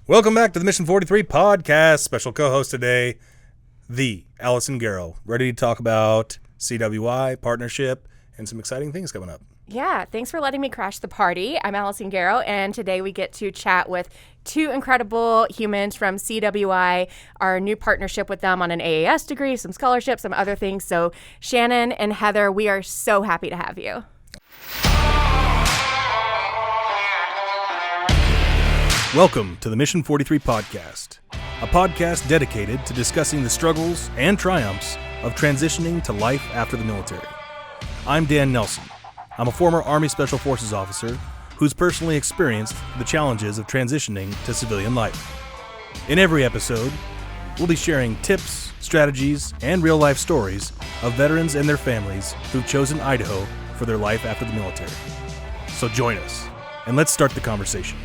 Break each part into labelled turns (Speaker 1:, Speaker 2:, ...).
Speaker 1: Welcome back to the Mission43 Podcast. Special co-host today, the Alison ready to talk about CWI, partnership, and some exciting things coming up.
Speaker 2: Yeah, thanks for letting me crash the party. I'm Alison Garrow, and today we get to chat with two incredible humans from CWI, our new partnership with them on an AAS degree, some scholarships, some other things. So Shannon and Heather, we are so happy to have you.
Speaker 1: Welcome to the Mission43 Podcast, a podcast dedicated to discussing the struggles and triumphs of transitioning to life after the military. I'm Dan Nelson. I'm a former Army Special Forces officer who's personally experienced the challenges of transitioning to civilian life. In every episode, we'll be sharing tips, strategies, and real-life stories of veterans and their families who've chosen Idaho for their life after the military. So join us, and let's start the conversation.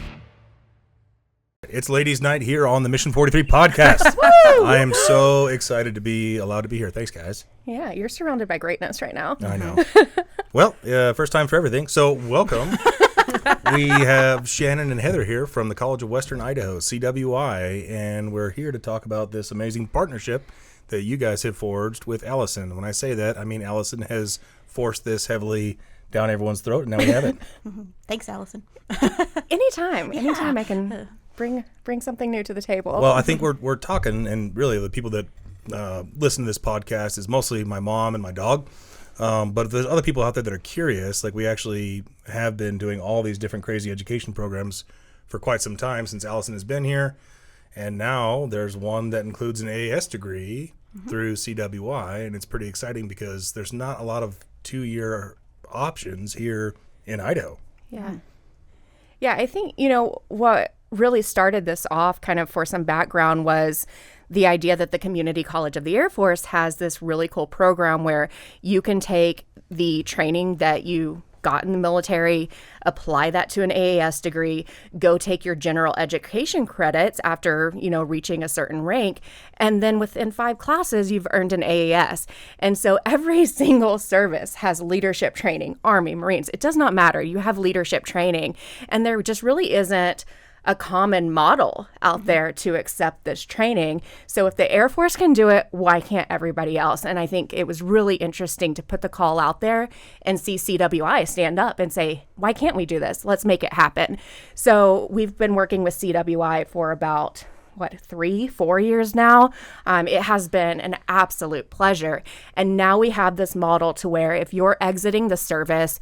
Speaker 1: It's ladies' night here on the Mission43 Podcast. I am so excited to be allowed to be here. Thanks, guys.
Speaker 2: Yeah, you're surrounded by greatness right now.
Speaker 1: I know. Well, first time for everything. So welcome. We have Shannon and Heather here from the College of Western Idaho, CWI, and we're here to talk about this amazing partnership that you guys have forged with Alison. When I say that, I mean Alison has forced this heavily down everyone's throat, and now we have it.
Speaker 3: Thanks, Alison.
Speaker 2: Anytime I can bring something new to the table.
Speaker 1: Well, I think we're talking, and really the people that listen to this podcast is mostly my mom and my dog. But if there's other people out there that are curious, like we actually have been doing all these different crazy education programs for quite some time since Alison has been here. And now there's one that includes an AAS degree through CWI, and it's pretty exciting because there's not a lot of 2-year options here in Idaho.
Speaker 2: Yeah. Yeah, I think, what really started this off kind of for some background was the idea that the Community College of the Air Force has this really cool program where you can take the training that you got in the military, apply that to an AAS degree, go take your general education credits after, reaching a certain rank, and then within 5 classes, you've earned an AAS. And so every single service has leadership training, Army, Marines, it does not matter. You have leadership training, and there just really isn't a common model out there to accept this training. So if the Air Force can do it, why can't everybody else? And I think it was really interesting to put the call out there and see CWI stand up and say, why can't we do this? Let's make it happen. So we've been working with CWI for about 3-4 years now. It has been an absolute pleasure. And now we have this model to where if you're exiting the service,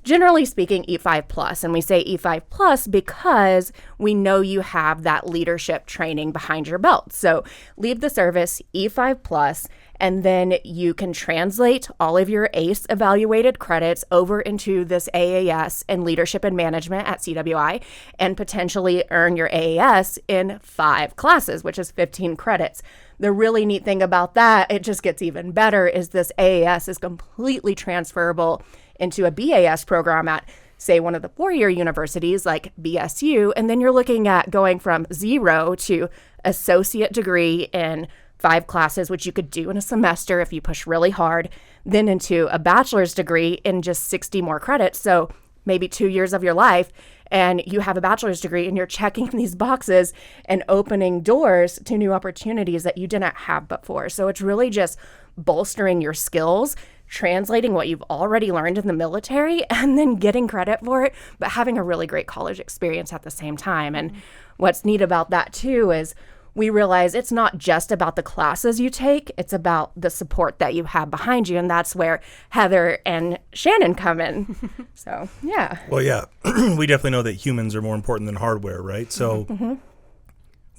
Speaker 2: generally speaking, E5 plus, and we say E5 plus because we know you have that leadership training behind your belt. So leave the service E5 plus, and then you can translate all of your ACE evaluated credits over into this AAS in leadership and management at CWI and potentially earn your AAS in 5 classes, which is 15 credits. The really neat thing about that, it just gets even better, is this AAS is completely transferable into a BAS program at, say, one of the 4-year universities like BSU, and then you're looking at going from 0 to associate degree in 5 classes, which you could do in a semester if you push really hard, then into a bachelor's degree in just 60 more credits, so maybe 2 years of your life, and you have a bachelor's degree and you're checking these boxes and opening doors to new opportunities that you didn't have before. So it's really just bolstering your skills, translating what you've already learned in the military, and then getting credit for it, but having a really great college experience at the same time. And what's neat about that too is we realize it's not just about the classes you take, it's about the support that you have behind you. And that's where Heather and Shannon come in. So, yeah.
Speaker 1: Well, yeah, we definitely know that humans are more important than hardware, right? So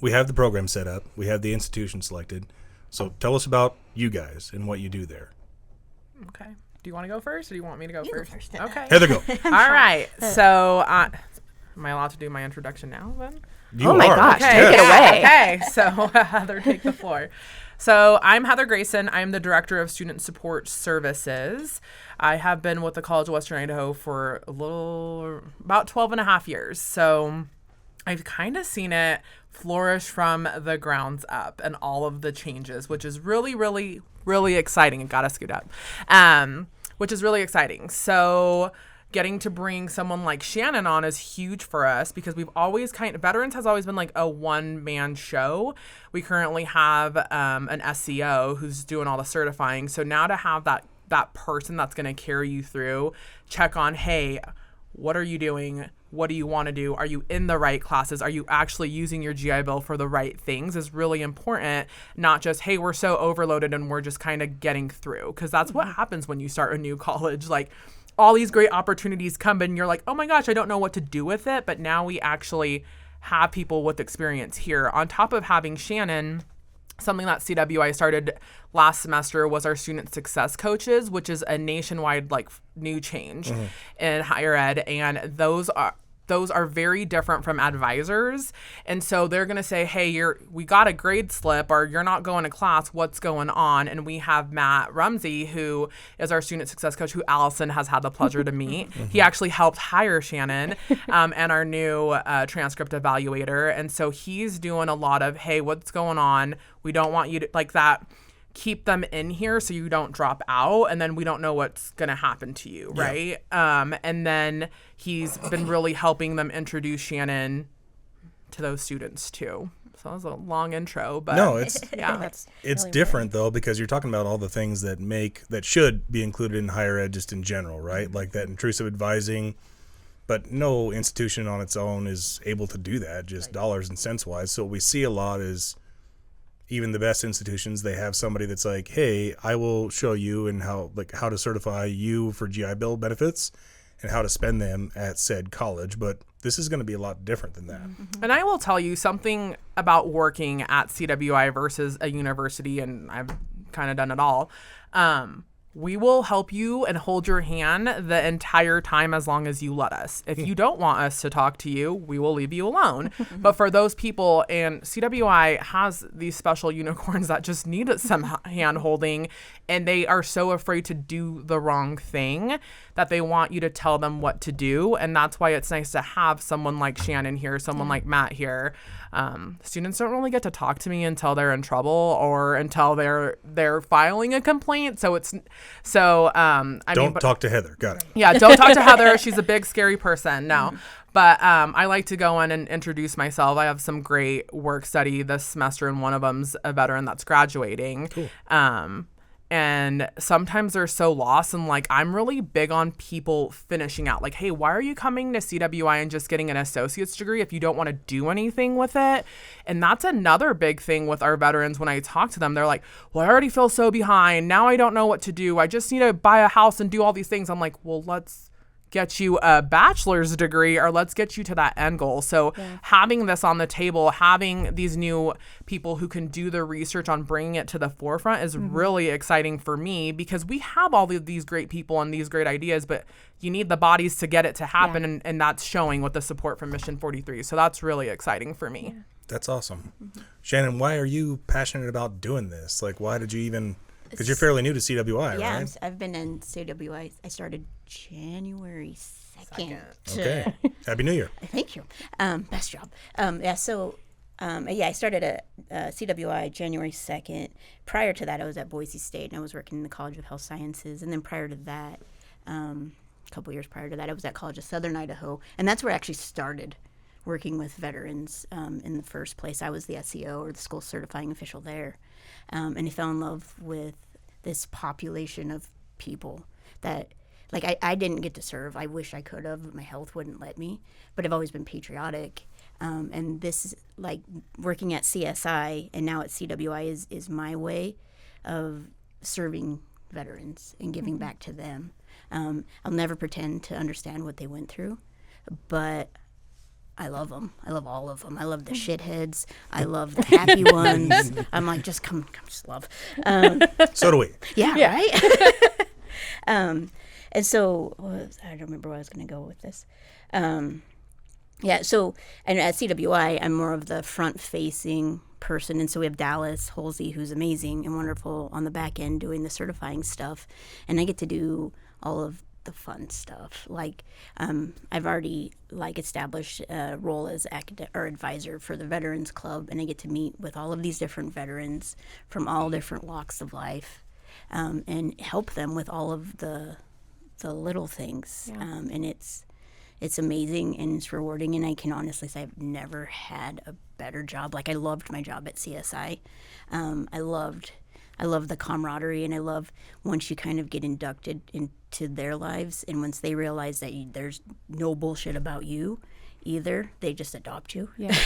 Speaker 1: we have the program set up, we have the institution selected. So tell us about you guys and what you do there.
Speaker 4: Okay. Do you want to go first, or do you want me to go first?
Speaker 3: Go first.
Speaker 4: Okay.
Speaker 1: Heather, go.
Speaker 4: All right. So, am I allowed to do my introduction now, then?
Speaker 2: Oh my gosh,
Speaker 4: okay.
Speaker 2: Take it away.
Speaker 4: Okay, so Heather, take the floor. So I'm Heather Grayson. I'm the Director of Student Support Services. I have been with the College of Western Idaho for about 12 and a half years. So I've kind of seen it flourish from the grounds up and all of the changes, which is really, really, really exciting. It got us scoot up, which is really exciting. So getting to bring someone like Shannon on is huge for us because we've always Veterans has always been like a one-man show. We currently have an SEO who's doing all the certifying. So now to have that person that's going to carry you through, check on, hey, what are you doing? What do you want to do? Are you in the right classes? Are you actually using your GI Bill for the right things is really important. Not just, hey, we're so overloaded and we're just kind of getting through. Because that's what happens when you start a new college. Like all these great opportunities come and you're like, oh my gosh, I don't know what to do with it. But now we actually have people with experience here. On top of having Shannon, something that CWI started last semester was our student success coaches, which is a nationwide like new change in higher ed. And those are very different from advisors. And so they're going to say, hey, we got a grade slip or you're not going to class. What's going on? And we have Matt Rumsey, who is our student success coach, who Alison has had the pleasure to meet. He actually helped hire Shannon and our new transcript evaluator. And so he's doing a lot of, hey, what's going on? We don't want you to like that. Keep them in here so you don't drop out, and then we don't know what's going to happen to you, right? And then he's been really helping them introduce Shannon to those students too. So that was a long intro, but
Speaker 1: no, it's
Speaker 2: it's really
Speaker 1: different though, because you're talking about all the things that should be included in higher ed just in general, right? Like that intrusive advising, but no institution on its own is able to do that, just dollars and cents wise. So what we see a lot is even the best institutions, they have somebody that's like, hey, I will show you and how to certify you for GI Bill benefits and how to spend them at said college. But this is going to be a lot different than that.
Speaker 4: And I will tell you something about working at CWI versus a university, and I've kind of done it all. We will help you and hold your hand the entire time as long as you let us. If you don't want us to talk to you, we will leave you alone. But for those people, and CWI has these special unicorns that just need some hand holding, and they are so afraid to do the wrong thing that they want you to tell them what to do. And that's why it's nice to have someone like Shannon here, someone like Matt here. Students don't really get to talk to me until they're in trouble or until they're filing a complaint. Don't
Speaker 1: talk to Heather. Got it.
Speaker 4: Yeah, don't talk to Heather. She's a big, scary person. No. But I like to go in and introduce myself. I have some great work study this semester, and one of them's a veteran that's graduating.
Speaker 1: Cool.
Speaker 4: And sometimes they're so lost, and like I'm really big on people finishing out. Like, hey, why are you coming to CWI and just getting an associate's degree if you don't want to do anything with it? And that's another big thing with our veterans. When I talk to them, they're like, well, I already feel so behind. Now I don't know what to do. I just need to buy a house and do all these things. I'm like, well, let's get you a bachelor's degree, or let's get you to that end goal. So having this on the table, having these new people who can do the research on bringing it to the forefront is really exciting for me, because we have all of these great people and these great ideas, but you need the bodies to get it to happen. And that's showing with the support from Mission 43. So that's really exciting for me.
Speaker 1: That's awesome. Shannon, why are you passionate about doing this? Like, why did you even... Because you're fairly new to CWI, right?
Speaker 3: I've been in CWI. I started January 2nd.
Speaker 1: Okay. Happy New Year.
Speaker 3: Thank you. Best job. I started at CWI January 2nd. Prior to that, I was at Boise State, and I was working in the College of Health Sciences. And then prior to that, a couple years prior to that, I was at College of Southern Idaho. And that's where I actually started working with veterans in the first place. I was the SEO, or the school certifying official there. And I fell in love with this population of people that, like, I didn't get to serve. I wish I could have, but my health wouldn't let me. But I've always been patriotic. And this is, like, working at CSI and now at CWI is my way of serving veterans and giving back to them. I'll never pretend to understand what they went through, but I love them. I love all of them. I love the shitheads. I love the happy ones. I'm like, just come, just love.
Speaker 1: So do we.
Speaker 3: Yeah. Right? And so, I don't remember where I was going to go with this. And at CWI, I'm more of the front-facing person. And so we have Dallas Holsey, who's amazing and wonderful on the back end doing the certifying stuff. And I get to do all of the fun stuff. Like, I've already established a role as advisor for the Veterans Club, and I get to meet with all of these different veterans from all different walks of life, and help them with all of the the little things.
Speaker 2: Yeah.
Speaker 3: And it's amazing and it's rewarding. And I can honestly say I've never had a better job. Like, I loved my job at CSI. I loved the camaraderie, and I love once you kind of get inducted into their lives, and once they realize that there's no bullshit about you either, they just adopt you.
Speaker 2: Yeah.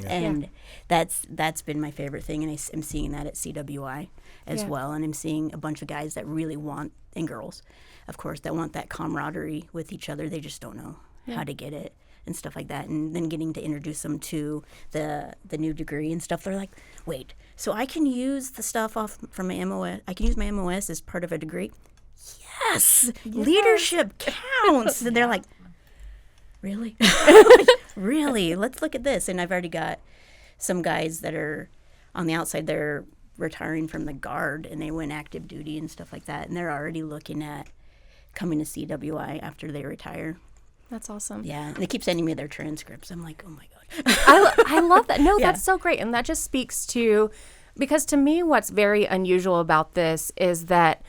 Speaker 3: And that's been my favorite thing, and I'm seeing that at CWI as well. And I'm seeing a bunch of guys that really want, and girls, of course, that want that camaraderie with each other. They just don't know how to get it and stuff like that. And then getting to introduce them to the new degree and stuff. They're like, wait, so I can use the stuff off from my MOS. I can use my MOS as part of a degree. Yes. Leadership counts. And they're like, really? Really? Let's look at this. And I've already got some guys that are on the outside. They're retiring from the Guard, and they went active duty and stuff like that. And they're already looking at coming to CWI after they retire.
Speaker 2: That's awesome.
Speaker 3: Yeah. And they keep sending me their transcripts. I'm like, oh, my God.
Speaker 2: I love that. No, that's so great. And that just speaks to, because to me, what's very unusual about this is that,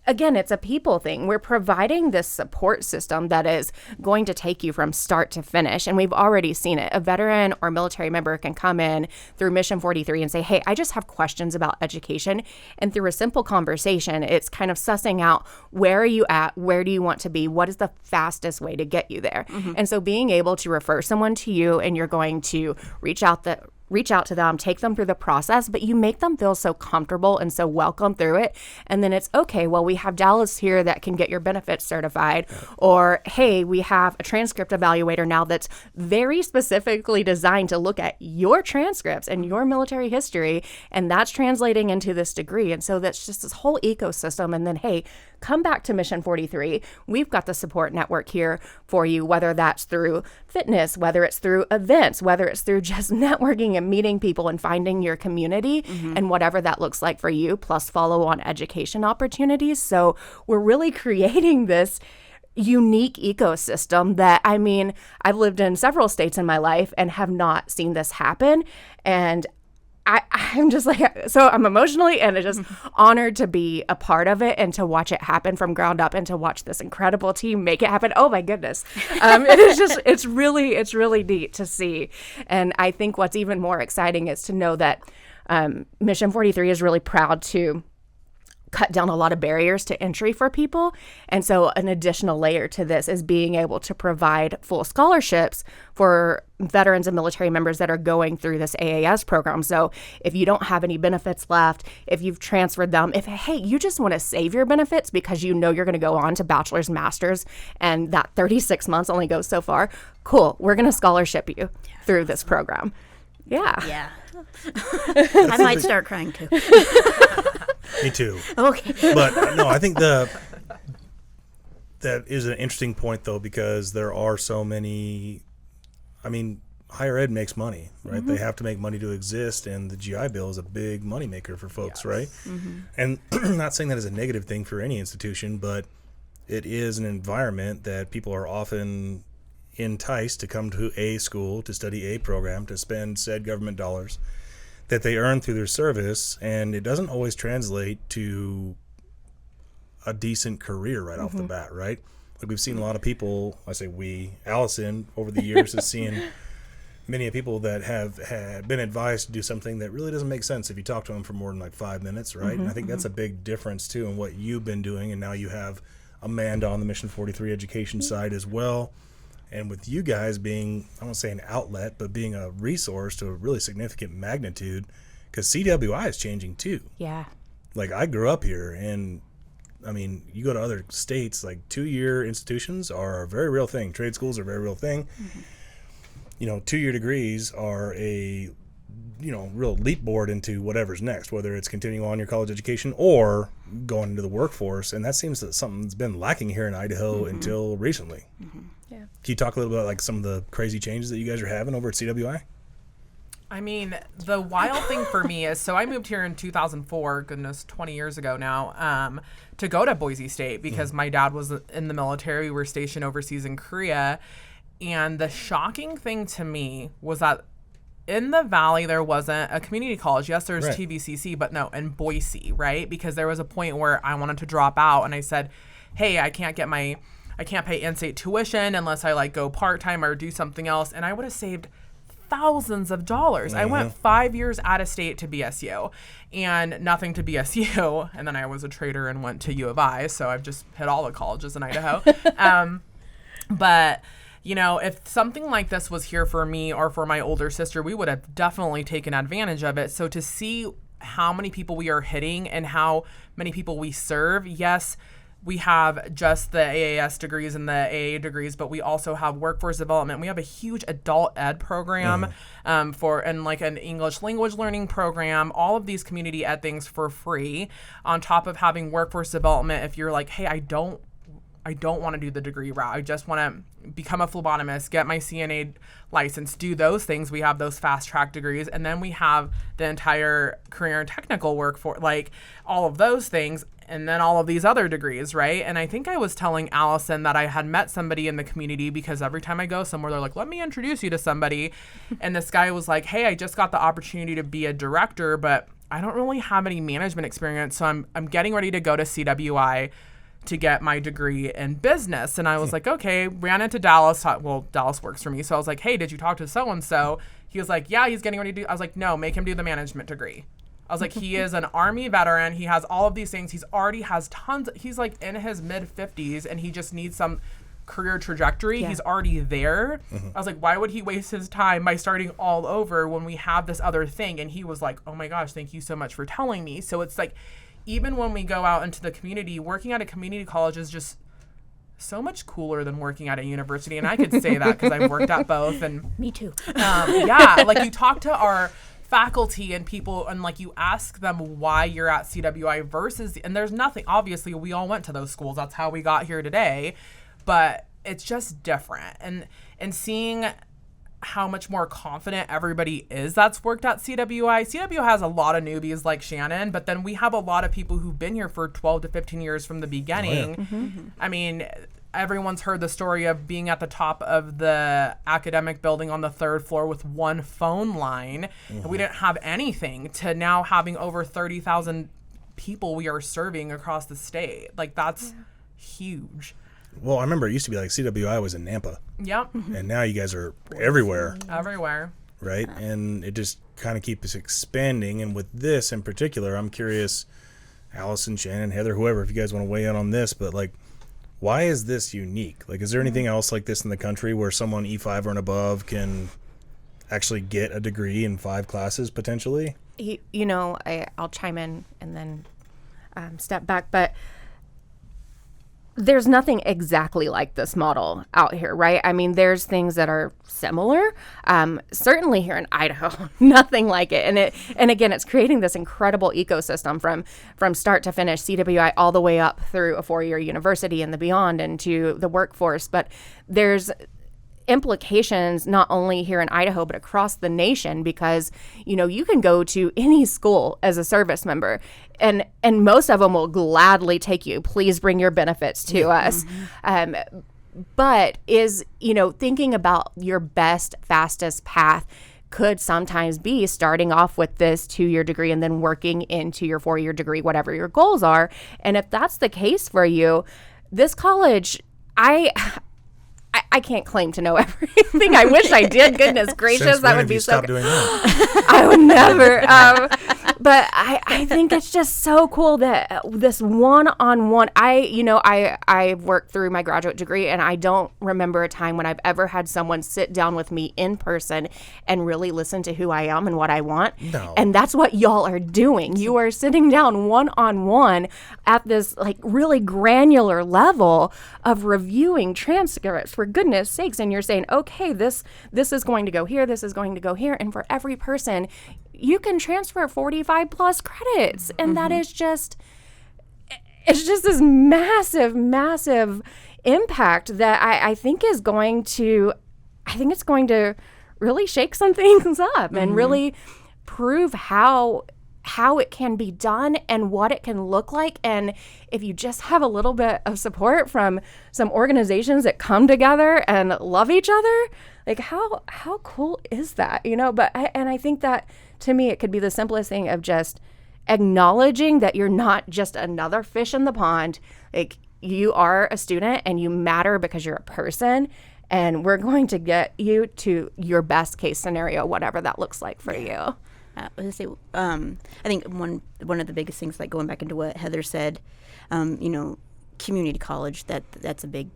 Speaker 2: again, it's a people thing. We're providing this support system that is going to take you from start to finish. And we've already seen it. A veteran or military member can come in through Mission43 and say, hey, I just have questions about education. And through a simple conversation, it's kind of sussing out, where are you at? Where do you want to be? What is the fastest way to get you there? Mm-hmm. And so being able to refer someone to you, and you're going to reach out to them, take them through the process, but you make them feel so comfortable and so welcome through it. And then it's, okay, well, we have Dallas here that can get your benefits certified. Or, hey, we have a transcript evaluator now that's very specifically designed to look at your transcripts and your military history. And that's translating into this degree. And so that's just this whole ecosystem. And then, hey, come back to Mission43. We've got the support network here for you, whether that's through fitness, whether it's through events, whether it's through just networking and meeting people and finding your community, and whatever that looks like for you, plus follow on education opportunities. So we're really creating this unique ecosystem that, I mean, I've lived in several states in my life and have not seen this happen. And I'm just like, so I'm emotionally and just honored to be a part of it and to watch it happen from ground up and to watch this incredible team make it happen. Oh my goodness. It is just, it's really neat to see. And I think what's even more exciting is to know that Mission43 is really proud to cut down a lot of barriers to entry for people. And so an additional layer to this is being able to provide full scholarships for veterans and military members that are going through this AAS program. So if you don't have any benefits left, if you've transferred them, if, hey, you just want to save your benefits because you know you're going to go on to bachelor's, master's, and that 36 months only goes so far, cool, we're going to scholarship you through this program. Yeah.
Speaker 3: Yeah. I might start crying too.
Speaker 1: Me too.
Speaker 3: Okay.
Speaker 1: But no, I think that is an interesting point, though, because there are so many. I mean, higher ed makes money, right? Mm-hmm. They have to make money to exist, and the GI Bill is a big moneymaker for folks, right? Mm-hmm. And I'm not saying that is a negative thing for any institution, but it is an environment that people are often enticed to come to a school, to study a program, to spend said government dollars that they earn through their service, and it doesn't always translate to a decent career right off the bat, right? Like, we've seen a lot of people, I say we, Alison, over the years has seen many people that have had been advised to do something that really doesn't make sense if you talk to them for more than like 5 minutes, right? And I think that's a big difference, too, in what you've been doing, and now you have Amanda on the Mission43 education side as well. And with you guys being, I won't say an outlet, but being a resource to a really significant magnitude, because CWI is changing too.
Speaker 2: Yeah.
Speaker 1: Like, I grew up here, and I mean, you go to other states, like 2-year institutions are a very real thing. Trade schools are a very real thing. You know, 2-year degrees are a, real leap board into whatever's next, whether it's continuing on your college education or going into the workforce. And that seems that something that's been lacking here in Idaho until recently.
Speaker 2: Yeah.
Speaker 1: Can you talk a little bit about like some of the crazy changes that you guys are having over at CWI?
Speaker 4: I mean, the wild thing for me is, so I moved here in 2004, goodness, 20 years ago now, to go to Boise State because my dad was in the military. We were stationed overseas in Korea. And the shocking thing to me was that in the Valley, there wasn't a community college. Yes, there's TVCC, but no, in Boise, right? Because there was a point where I wanted to drop out, and I said, hey, I can't pay in-state tuition unless I like go part-time or do something else. And I would have saved thousands of dollars. I went 5 years out of state to BSU and nothing to BSU. And then I was a trader and went to U of I. So I've just hit all the colleges in Idaho. But, you know, if something like this was here for me or for my older sister, we would have definitely taken advantage of it. So to see how many people we are hitting and how many people we serve, yes, we have just the AAS degrees and the AA degrees, but we also have workforce development. We have a huge adult ed program and like an English language learning program, all of these community ed things for free, on top of having workforce development. If you're like, hey, I don't want to do the degree route. I just want to become a phlebotomist, get my CNA license, do those things. We have those fast track degrees. And then we have the entire career and technical work for like all of those things. And then all of these other degrees, right? And I think I was telling Alison that I had met somebody in the community, because every time I go somewhere, they're like, let me introduce you to somebody. And this guy was like, hey, I just got the opportunity to be a director, but I don't really have any management experience. So I'm getting ready to go to CWI to get my degree in business. And I was like, okay, ran into Dallas. Well, Dallas works for me. So I was like, hey, did you talk to so-and-so? He was like, yeah, he's getting ready to do. I was like, no, make him do the management degree. I was like, he is an Army veteran. He has all of these things. He's already has tons. He's like in his mid 50s and he just needs some career trajectory. Yeah. He's already there. I was like, why would he waste his time by starting all over when we have this other thing? And he was like, oh my gosh, thank you so much for telling me. So it's like, even when we go out into the community, working at a community college is just so much cooler than working at a university. And I could say that because I've worked at both. And
Speaker 3: me too.
Speaker 4: Yeah, like you talk to our faculty and people and like you ask them why you're at CWI versus, and there's nothing, obviously we all went to those schools. That's how we got here today. But it's just different. And seeing how much more confident everybody is that's worked at CWI. CWI has a lot of newbies like Shannon, but then we have a lot of people who've been here for 12 to 15 years from the beginning. Oh, yeah. I mean, everyone's heard the story of being at the top of the academic building on the 3rd floor with one phone line. And we didn't have anything, to now having over 30,000 people we are serving across the state. Like, that's huge.
Speaker 1: Well, I remember it used to be like CWI was in Nampa.
Speaker 4: Yep.
Speaker 1: And now you guys are everywhere.
Speaker 4: Everywhere.
Speaker 1: Right? And it just kind of keeps expanding. And with this in particular, I'm curious, Alison, Shannon, Heather, whoever, if you guys want to weigh in on this, but like, why is this unique? Like, is there anything else like this in the country where someone E5 or and above can actually get a degree in 5 classes potentially?
Speaker 2: You know, I'll chime in and then step back, but there's nothing exactly like this model out here, right? I mean, there's things that are similar. Certainly here in Idaho, nothing like it. And again, it's creating this incredible ecosystem from start to finish, CWI all the way up through a 4-year university and the beyond into the workforce. But there's implications not only here in Idaho, but across the nation, because, you know, you can go to any school as a service member and most of them will gladly take you. Please bring your benefits to us. But is, you know, thinking about your best, fastest path could sometimes be starting off with this 2-year degree and then working into your 4-year degree, whatever your goals are. And if that's the case for you, this college, I can't claim to know everything. I wish I did. Goodness gracious, that would be so good.
Speaker 1: Doing that?
Speaker 2: I would never. But I think it's just so cool that this one-on-one, I've worked through my graduate degree and I don't remember a time when I've ever had someone sit down with me in person and really listen to who I am and what I want.
Speaker 1: No.
Speaker 2: And that's what y'all are doing. You are sitting down one-on-one at this like really granular level of reviewing transcripts, for goodness sakes. And you're saying, okay, this is going to go here, this is going to go here. And for every person, you can transfer 45 plus credits. And that is just, it's just this massive, massive impact that I think is going to, it's going to really shake some things up and really prove how it can be done and what it can look like. And if you just have a little bit of support from some organizations that come together and love each other, like how cool is that, you know? But I think that to me, it could be the simplest thing of just acknowledging that you're not just another fish in the pond. Like you are a student and you matter because you're a person, and we're going to get you to your best case scenario, whatever that looks like for you.
Speaker 3: I was gonna say, I think one of the biggest things, like going back into what Heather said, community college, that's a big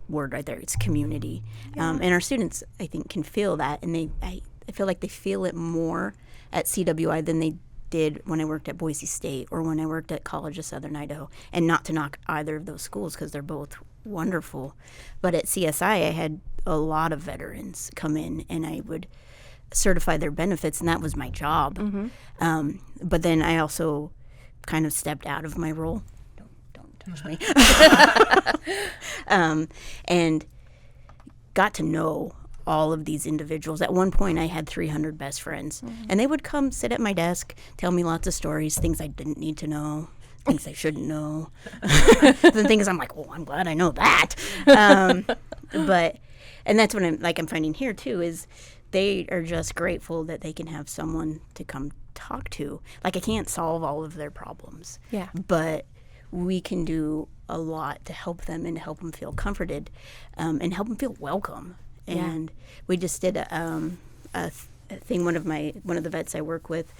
Speaker 3: word right there. It's community. And our students, I think, can feel that, and I feel like they feel it more at CWI than they did when I worked at Boise State or when I worked at College of Southern Idaho. And not to knock either of those schools, because they're both wonderful. But at CSI, I had a lot of veterans come in, and I would certify their benefits, and that was my job. But then I also kind of stepped out of my role. Don't touch me. And got to know all of these individuals. At one point, I had 300 best friends, and they would come sit at my desk, tell me lots of stories, things I didn't need to know, things I shouldn't know. The things I'm like, well, I'm glad I know that. And that's what I'm finding here too, is they are just grateful that they can have someone to come talk to. Like, I can't solve all of their problems.
Speaker 2: Yeah.
Speaker 3: But we can do a lot to help them and help them feel comforted, and help them feel welcome. And we just did a thing. One of the vets I work with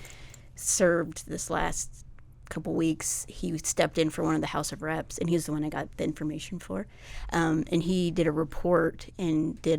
Speaker 3: served this last couple weeks. He stepped in for one of the House of Reps, and he's the one I got the information for. And he did a report and he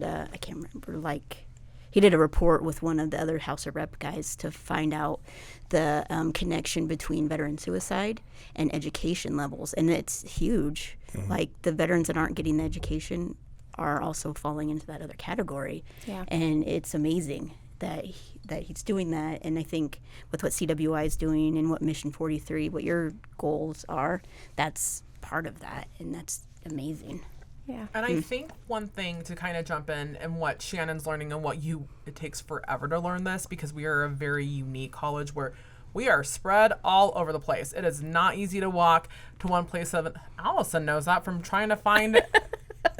Speaker 3: did a report with one of the other House of Rep guys to find out the connection between veteran suicide and education levels. And it's huge. Like, the veterans that aren't getting the education are also falling into that other category.
Speaker 2: Yeah.
Speaker 3: And it's amazing that he's doing that. And I think with what CWI is doing and what Mission 43, what your goals are, that's part of that. And that's amazing.
Speaker 2: Yeah.
Speaker 4: And I think one thing to kind of jump in and what Shannon's learning and it takes forever to learn this, because we are a very unique college where we are spread all over the place. It is not easy to walk to one place. Alison knows that from trying to find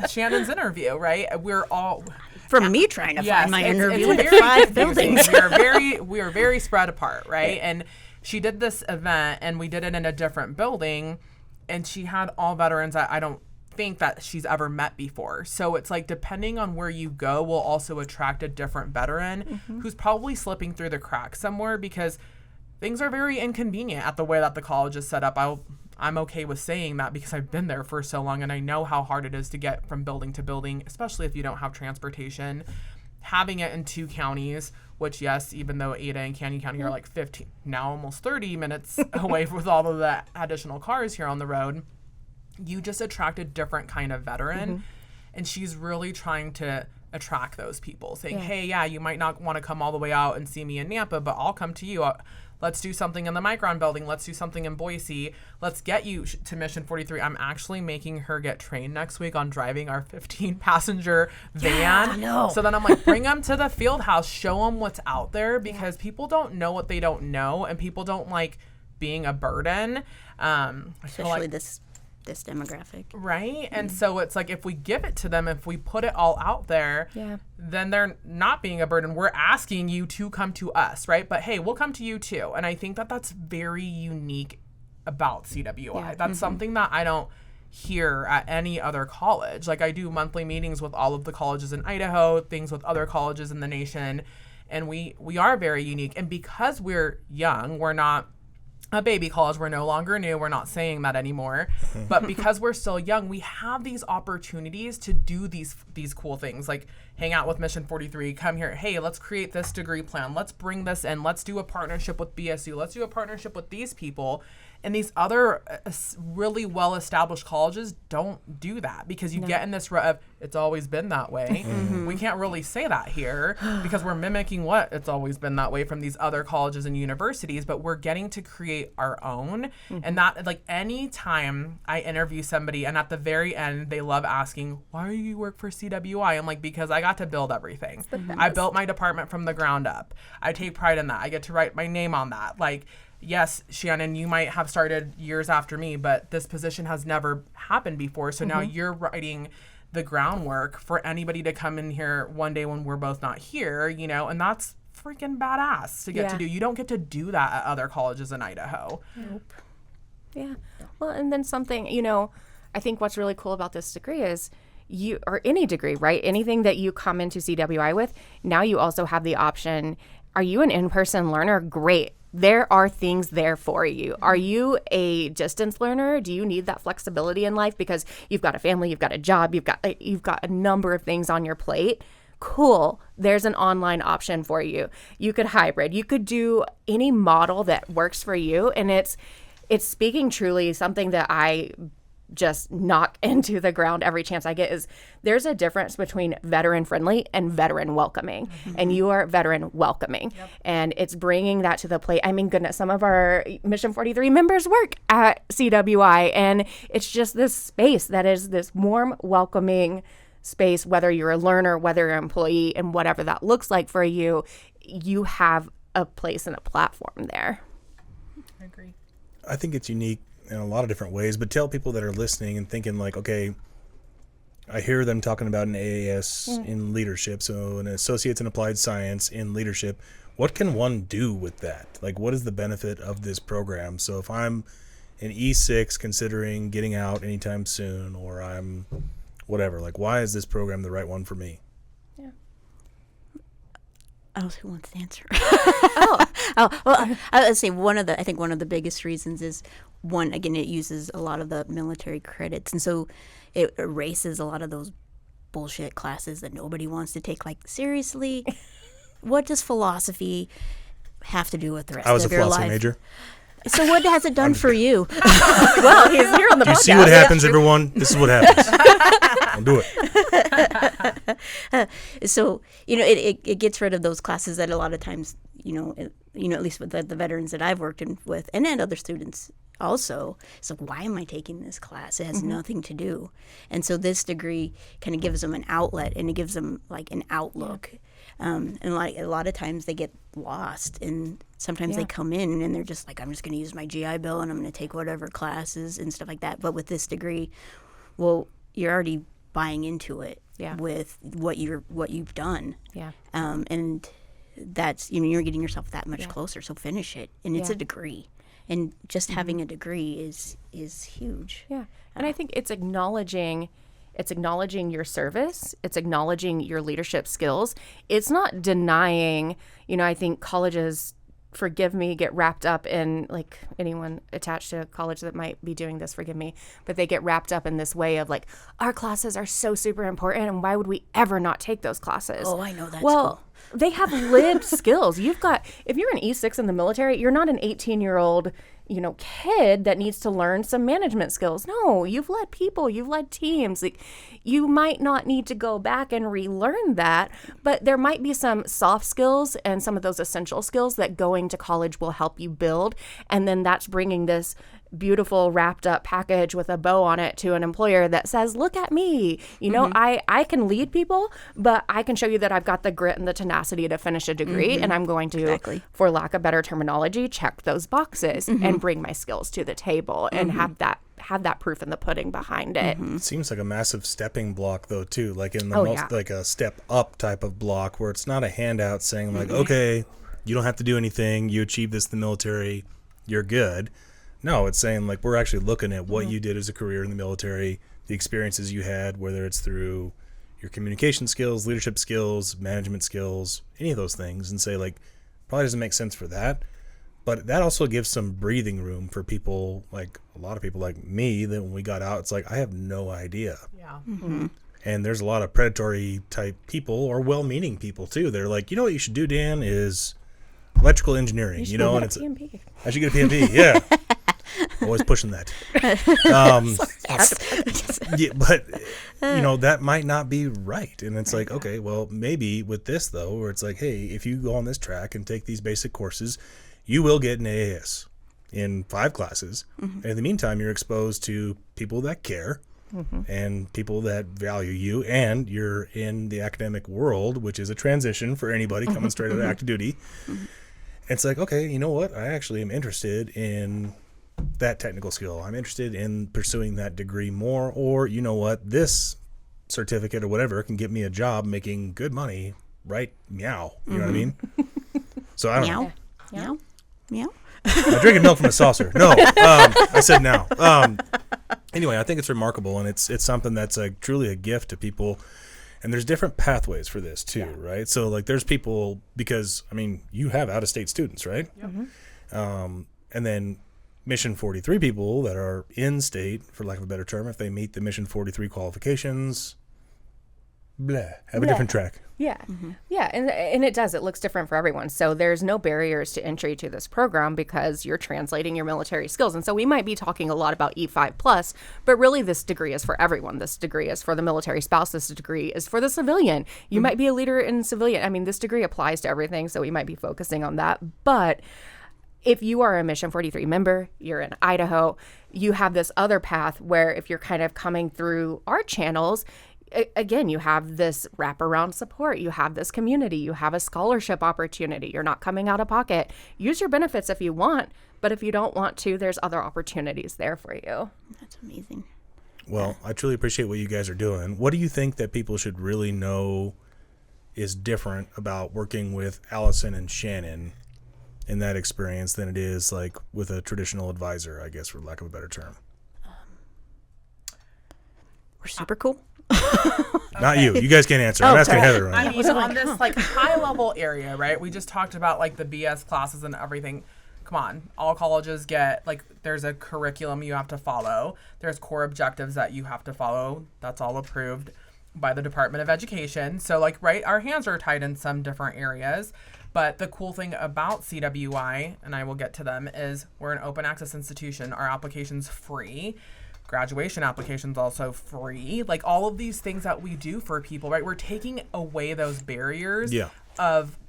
Speaker 4: Shannon's interview, right? We're all...
Speaker 3: From me trying to find my interview
Speaker 4: it's
Speaker 3: in
Speaker 4: very
Speaker 3: 5 buildings.
Speaker 4: We are very spread apart, right? And she did this event, and we did it in a different building, and she had all veterans that I don't think that she's ever met before. So it's like, depending on where you go, will also attract a different veteran who's probably slipping through the cracks somewhere, because things are very inconvenient at the way that the college is set up. I'm okay with saying that because I've been there for so long, and I know how hard it is to get from building to building, especially if you don't have transportation. Having it in 2 counties, which, yes, even though Ada and Canyon County are like 15, now almost 30 minutes away with all of the additional cars here on the road, you just attract a different kind of veteran. And she's really trying to attract those people, saying, hey, you might not want to come all the way out and see me in Nampa, but I'll come to you. Let's do something in the Micron building. Let's do something in Boise. Let's get you to Mission 43. I'm actually making her get trained next week on driving our 15-passenger van. So then I'm like, bring them to the field house, show them what's out there, because people don't know what they don't know, and people don't like being a burden.
Speaker 3: Especially this demographic.
Speaker 4: Right? And so it's like, if we give it to them, if we put it all out there, then they're not being a burden. We're asking you to come to us, right? But hey, we'll come to you too. And I think that that's very unique about CWI. That's something that I don't hear at any other college. Like, I do monthly meetings with all of the colleges in Idaho, things with other colleges in the nation, and we are very unique. And because we're young, we're not a baby college. We're no longer new. We're not saying that anymore. But because we're still young, we have these opportunities to do these cool things, like hang out with Mission 43, come here. Hey, let's create this degree plan. Let's bring this in. Let's do a partnership with BSU. Let's do a partnership with these people. And these other really well-established colleges don't do that, because you get in this rut of, it's always been that way. We can't really say that here because we're mimicking what it's always been that way from these other colleges and universities, but we're getting to create our own. And that, like, any time I interview somebody and at the very end, they love asking, why do you work for CWI? I'm like, because I got to build everything. I built my department from the ground up. I take pride in that. I get to write my name on that. Like, yes, Shannon, you might have started years after me, but this position has never happened before. So now you're writing the groundwork for anybody to come in here one day when we're both not here, you know, and that's freaking badass to get to do. You don't get to do that at other colleges in Idaho.
Speaker 2: Yeah. Well, and then something, you know, I think what's really cool about this degree is or any degree, right? Anything that you come into CWI with, now you also have the option. Are you an in-person learner? Great. There are things there for you. Are you a distance learner? Do you need that flexibility in life because you've got a family, you've got a job, you've got a number of things on your plate? Cool. There's an online option for you. You could hybrid. You could do any model that works for you. And it's speaking truly something that I just knock into the ground every chance I get is there's a difference between veteran friendly and veteran welcoming. And you are veteran welcoming. And it's bringing that to the plate. I mean, goodness, some of our Mission 43 members work at CWI, and it's just this space that is this warm, welcoming space, whether you're a learner, whether you're an employee, and whatever that looks like for you, you have a place and a platform there.
Speaker 4: I agree.
Speaker 1: I think it's unique in a lot of different ways, but tell people that are listening and thinking like, okay, I hear them talking about an AAS in leadership, so an Associates in Applied Science in leadership. What can one do with that? Like, what is the benefit of this program? So if I'm an E6 considering getting out anytime soon, or I'm whatever, like, why is this program the right one for me?
Speaker 3: Who wants to answer? Well, I would say I think one of the biggest reasons is, one, again, it uses a lot of the military credits, and so it erases a lot of those bullshit classes that nobody wants to take. Like, seriously, what does philosophy have to do with the rest of your life?
Speaker 1: I was a philosophy major.
Speaker 3: So what has it done for you?
Speaker 2: Well, he's here on the podcast.
Speaker 1: Do you see what happens, everyone? This is what happens. Don't do it.
Speaker 3: So, it gets rid of those classes that a lot of times, at least with the veterans that I've worked with, and then other students also, it's like, why am I taking this class? It has nothing to do. And so this degree kind of gives them an outlet, and it gives them like an outlook. And like a lot of times they get lost, and sometimes they come in and they're just like, I'm just going to use my GI Bill and I'm going to take whatever classes and stuff like that. But with this degree, well, you're already buying into it with what you've done. Yeah. And that's, you're getting yourself that much closer. So finish it. And it's a degree. And just having a degree is huge.
Speaker 2: Yeah. And I think it's acknowledging your service. It's acknowledging your leadership skills. It's not denying, I think colleges, forgive me, get wrapped up in, like, anyone attached to a college that might be doing this, forgive me, but they get wrapped up in this way of like, our classes are so super important, and why would we ever not take those classes?
Speaker 3: Oh, I know that's
Speaker 2: well,
Speaker 3: cool.
Speaker 2: They have lived skills. If you're an E6 in the military, you're not an 18-year-old, kid that needs to learn some management skills. No, you've led people, you've led teams. Like, you might not need to go back and relearn that, but there might be some soft skills and some of those essential skills that going to college will help you build. And then that's bringing this beautiful wrapped up package with a bow on it to an employer that says, look at me, I can lead people, but I can show you that I've got the grit and the tenacity to finish a degree, and I'm going to, for lack of better terminology, check those boxes and bring my skills to the table and have that proof in the pudding behind it.
Speaker 1: It seems like a massive stepping block, though, too, like in the like a step up type of block, where it's not a handout saying like, okay, you don't have to do anything, you achieve this in the military, you're good. No, it's saying like, we're actually looking at what you did as a career in the military, the experiences you had, whether it's through your communication skills, leadership skills, management skills, any of those things, and say like, probably doesn't make sense for that. But that also gives some breathing room for people, like a lot of people like me, that when we got out, it's like, I have no idea. Yeah. And there's a lot of predatory type people, or well-meaning people too. They're like, what you should do, Dan, is electrical engineering, and it's
Speaker 2: PMP.
Speaker 1: I should get a PMP. Yeah. Always pushing that. But that might not be right. And it's like, okay, well, maybe with this though, where it's like, hey, if you go on this track and take these basic courses, you will get an AAS in 5 classes. And in the meantime, you're exposed to people that care and people that value you, and you're in the academic world, which is a transition for anybody coming straight out of active duty. It's like, okay, you know what? I actually am interested in that technical skill. I'm interested in pursuing that degree more, or you know what? This certificate or whatever can get me a job making good money, right? Meow. You know what I mean? So I don't know.
Speaker 3: Meow.
Speaker 1: I'm drinking milk from a saucer. No, I said now. Anyway, I think it's remarkable, and it's something that's truly a gift to people. And there's different pathways for this too, right? So like there's people, because I mean you have out-of-state students, right? And then Mission 43 people that are in state, for lack of a better term, if they meet the Mission 43 qualifications, have a different track.
Speaker 2: Yeah. Yeah. And it does. It looks different for everyone. So there's no barriers to entry to this program because you're translating your military skills. And so we might be talking a lot about E5+, but really this degree is for everyone. This degree is for the military spouse. This degree is for the civilian. You might be a leader in civilian. I mean, this degree applies to everything. So we might be focusing on that. But if you are a Mission 43 member, you're in Idaho, you have this other path where if you're kind of coming through our channels, again, you have this wraparound support. You have this community. You have a scholarship opportunity. You're not coming out of pocket. Use your benefits if you want, but if you don't want to, there's other opportunities there for you.
Speaker 3: That's amazing.
Speaker 1: Well, I truly appreciate what you guys are doing. What do you think that people should really know is different about working with Alison and Shannon in that experience than it is like with a traditional advisor, I guess, for lack of a better term?
Speaker 3: We're super cool.
Speaker 1: Not you. You guys can't answer. I'm asking Heather.
Speaker 4: I mean, on this like high level area, right? We just talked about like the BS classes and everything. Come on, all colleges get like there's a curriculum you have to follow. There's core objectives that you have to follow. That's all approved by the Department of Education. So like, right, our hands are tied in some different areas. But the cool thing about CWI, and I will get to them, is we're an open access institution. Our application's free. Graduation application's also free. Like all of these things that we do for people, right? We're taking away those barriers of,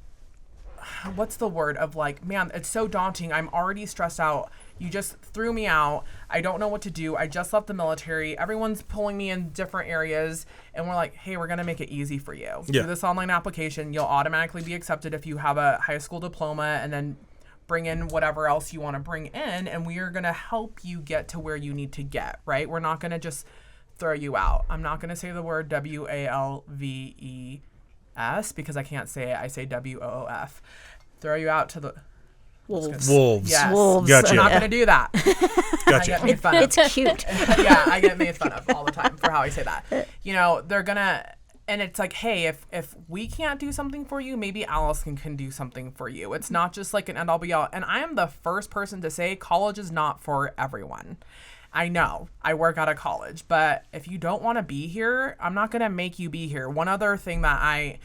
Speaker 4: what's the word, of like, man, it's so daunting. I'm already stressed out. You just threw me out. I don't know what to do. I just left the military. Everyone's pulling me in different areas. And we're like, hey, we're going to make it easy for you. Through this online application, you'll automatically be accepted if you have a high school diploma, and then bring in whatever else you want to bring in, and we are going to help you get to where you need to get, right? We're not going to just throw you out. I'm not going to say the word WALVES because I can't say it. I say WOOF. Throw you out to the
Speaker 1: wolves.
Speaker 4: Yes.
Speaker 3: Wolves.
Speaker 1: Gotcha.
Speaker 4: I'm not going to do that.
Speaker 1: Gotcha.
Speaker 4: I get made fun of.
Speaker 3: It's cute.
Speaker 4: Yeah, I get made fun of all the time for how I say that. You know, they're going to... And it's like, hey, if we can't do something for you, maybe Alison can do something for you. It's not just like an end-all be-all. And I am the first person to say college is not for everyone. I know. I work out of college. But if you don't want to be here, I'm not going to make you be here. One other thing that I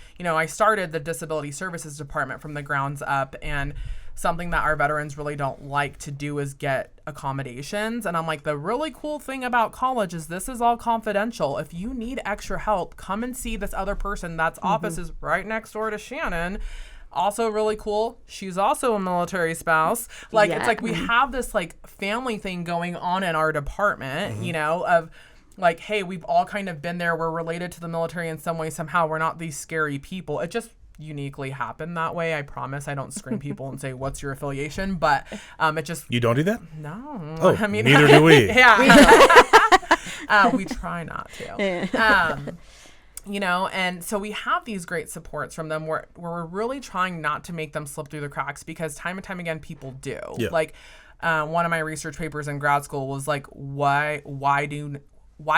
Speaker 4: started the Disability Services Department from the grounds up, and something that our veterans really don't like to do is get accommodations. And I'm like, the really cool thing about college is this is all confidential. If you need extra help, come and see this other person. That's office is right next door to Shannon. Also really cool. She's also a military spouse. Like, it's like we have this like family thing going on in our department, you know, of like, hey, we've all kind of been there. We're related to the military in some way, somehow. We're not these scary people. It just uniquely happened that way. I promise I don't screen people and say, what's your affiliation? But it just...
Speaker 1: You don't do that?
Speaker 4: No.
Speaker 1: Oh,
Speaker 4: I mean,
Speaker 1: neither do we.
Speaker 4: Yeah. We try not to. You know, and so we have these great supports from them where we're really trying not to make them slip through the cracks, because time and time again, people do.
Speaker 1: Yeah.
Speaker 4: Like one of my research papers in grad school was like, why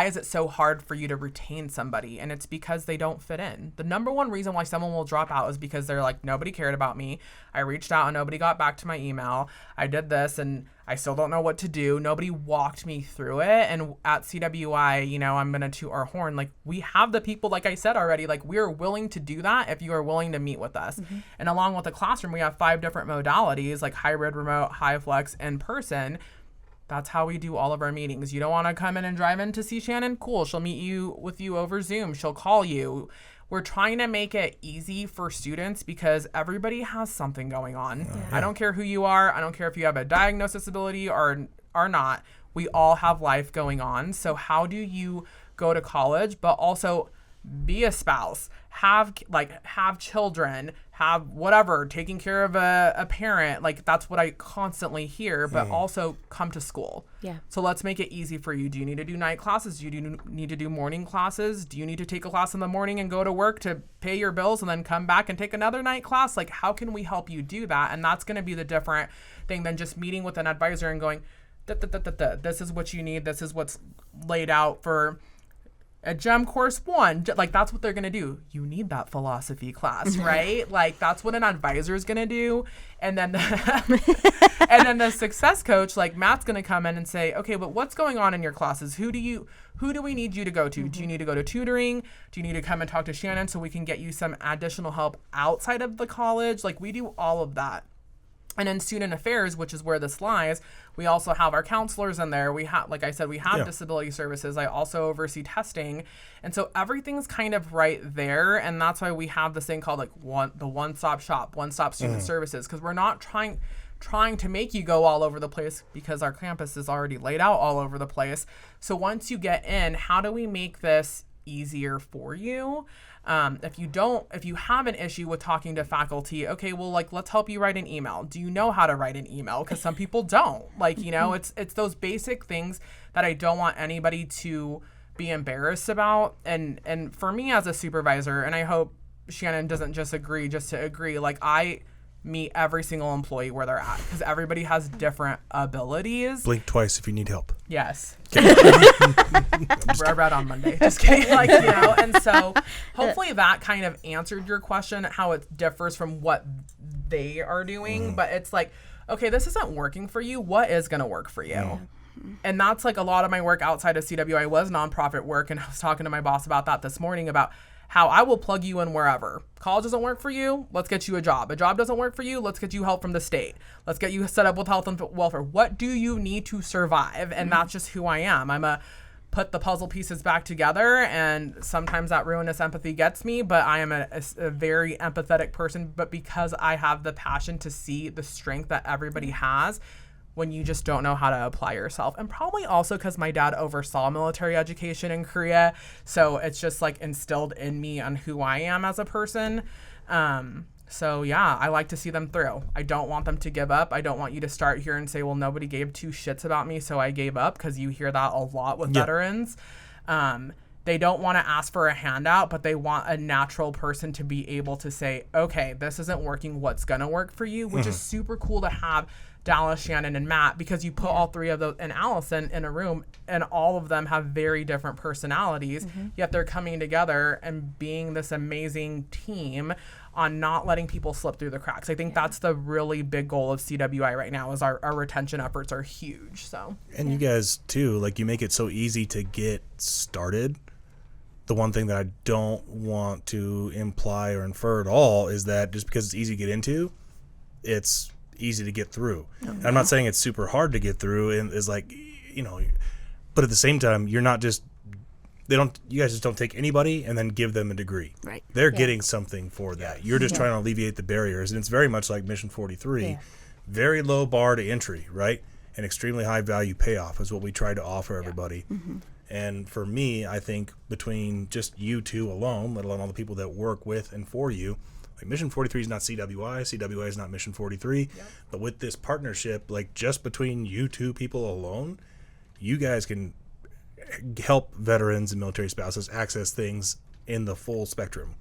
Speaker 4: is it so hard for you to retain somebody? And it's because they don't fit in. The number one reason why someone will drop out is because they're like, nobody cared about me. I reached out and nobody got back to my email. I did this and I still don't know what to do. Nobody walked me through it. And at CWI, you know, I'm going to toot our horn. Like, we have the people, like I said already, like, we're willing to do that if you are willing to meet with us. And along with the classroom, we have 5 different modalities, like hybrid, remote, high flex, in person. That's how we do all of our meetings. You don't want to come in and drive in to see Shannon? Cool. She'll meet with you over Zoom. She'll call you. We're trying to make it easy for students because everybody has something going on. I don't care who you are. I don't care if you have a diagnosed disability or not. We all have life going on. So how do you go to college, but also be a spouse, have children, have whatever, taking care of a parent? Like, that's what I constantly hear, but also come to school.
Speaker 2: Yeah.
Speaker 4: So let's make it easy for you. Do you need to do night classes? Do you need to do morning classes? Do you need to take a class in the morning and go to work to pay your bills and then come back and take another night class? Like, how can we help you do that? And that's going to be the different thing than just meeting with an advisor and going, This is what you need. This is what's laid out for a GEM course 1. Like, that's what they're going to do. You need that philosophy class, right? Like, that's what an advisor is going to do. And then the success coach, like Matt's going to come in and say, okay, but what's going on in your classes? Who do we need you to go to? Do you need to go to tutoring? Do you need to come and talk to Shannon so we can get you some additional help outside of the college? Like, we do all of that. And in student affairs, which is where this lies, we also have our counselors in there. We have, like I said, we have disability services. I also oversee testing. And so everything's kind of right there. And that's why we have this thing called like the one-stop shop, one-stop student services, because we're not trying to make you go all over the place, because our campus is already laid out all over the place. So once you get in, how do we make this easier for you? If you have an issue with talking to faculty, okay, well, like, let's help you write an email. Do you know how to write an email? Because some people don't. Like, you know, it's those basic things that I don't want anybody to be embarrassed about. And for me as a supervisor, and I hope Shannon doesn't just agree just to agree, like, I meet every single employee where they're at, because everybody has different abilities.
Speaker 1: Blink twice if you need help.
Speaker 4: Yes. Read on Monday. Just kidding. Like, you know, and so hopefully that kind of answered your question, how it differs from what they are doing. But it's like, okay, this isn't working for you. What is going to work for you? And that's like a lot of my work outside of CWI was nonprofit work. And I was talking to my boss about that this morning, about how I will plug you in wherever. College doesn't work for you, let's get you a job. A job doesn't work for you, let's get you help from the state. Let's get you set up with health and welfare. What do you need to survive? And that's just who I am. I'm a put the puzzle pieces back together, and sometimes that ruinous empathy gets me, but I am a very empathetic person. But because I have the passion to see the strength that everybody has when you just don't know how to apply yourself. And probably also because my dad oversaw military education in Korea. So it's just like instilled in me on who I am as a person. So yeah, I like to see them through. I don't want them to give up. I don't want you to start here and say, well, nobody gave 2 shits about me, so I gave up, because you hear that a lot with veterans. They don't want to ask for a handout, but they want a natural person to be able to say, okay, this isn't working. What's going to work for you? Which is super cool to have Dallas, Shannon, and Matt, because you put all 3 of those, and Alison, in a room, and all of them have very different personalities, yet they're coming together and being this amazing team on not letting people slip through the cracks. I think that's the really big goal of CWI right now, is our retention efforts are huge. So,
Speaker 1: and you guys too, like, you make it so easy to get started. The one thing that I don't want to imply or infer at all is that just because it's easy to get into, it's easy to get through. And I'm not saying it's super hard to get through, and is like, you know, but at the same time, you're not just, you guys just don't take anybody and then give them a degree.
Speaker 3: Right.
Speaker 1: They're getting something for that. You're just trying to alleviate the barriers. And it's very much like Mission 43, very low bar to entry, right? And extremely high value payoff is what we try to offer everybody. And for me, I think between just you two alone, let alone all the people that work with and for you, like, Mission 43 is not CWI, CWI is not Mission 43, but with this partnership, like, just between you two people alone, you guys can help veterans and military spouses access things in the full spectrum,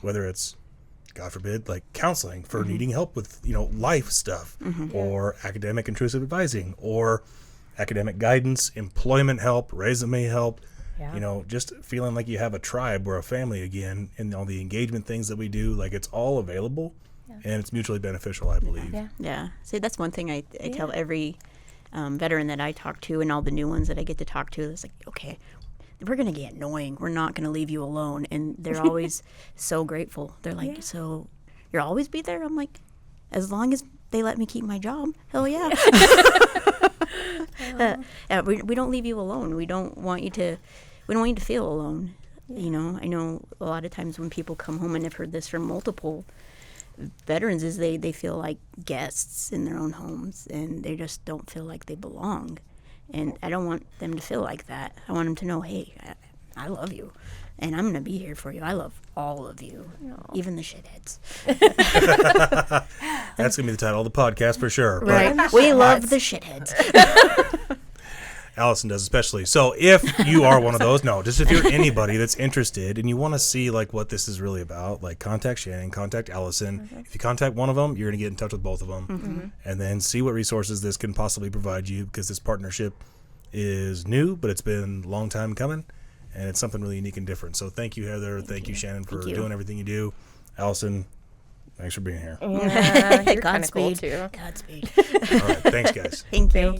Speaker 1: whether it's, God forbid, like counseling for needing help with, you know, life stuff, or academic intrusive advising, or academic guidance, employment help, resume help, you know, just feeling like you have a tribe or a family again, and all the engagement things that we do, like, it's all available, and it's mutually beneficial, I believe.
Speaker 3: Yeah. See, that's one thing I tell every veteran that I talk to, and all the new ones that I get to talk to. It's like, okay, we're going to get annoying. We're not going to leave you alone. And they're always so grateful. They're like, so you'll always be there? I'm like, as long as they let me keep my job, hell yeah. We don't leave you alone. We don't want you to feel alone. You know, I know a lot of times when people come home, and I've heard this from multiple veterans, is they feel like guests in their own homes, and they just don't feel like they belong. And I don't want them to feel like that. I want them to know, hey, I love you, and I'm going to be here for you. I love all of you, even the shitheads.
Speaker 1: That's going to be the title of the podcast for sure.
Speaker 3: Right. We love the shitheads.
Speaker 1: Alison does especially. So if you are one of those, just if you're anybody that's interested and you want to see like what this is really about, like contact Shannon, contact Alison. If you contact one of them, you're going to get in touch with both of them and then see what resources this can possibly provide you, because this partnership is new, but it's been a long time coming and it's something really unique and different. So thank you, Heather. Thank you, Shannon, for doing everything you do. Alison, thanks for being here.
Speaker 2: Yeah, you're kind of cool too.
Speaker 3: Godspeed.
Speaker 1: All right, thanks, guys.
Speaker 3: Thank you.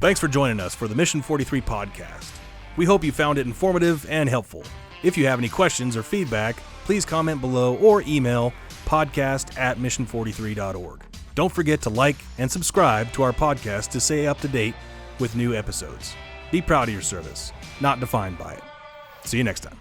Speaker 1: Thanks for joining us for the Mission 43 podcast. We hope you found it informative and helpful. If you have any questions or feedback, please comment below or email podcast@mission43.org. Don't forget to like and subscribe to our podcast to stay up to date with new episodes. Be proud of your service, not defined by it. See you next time.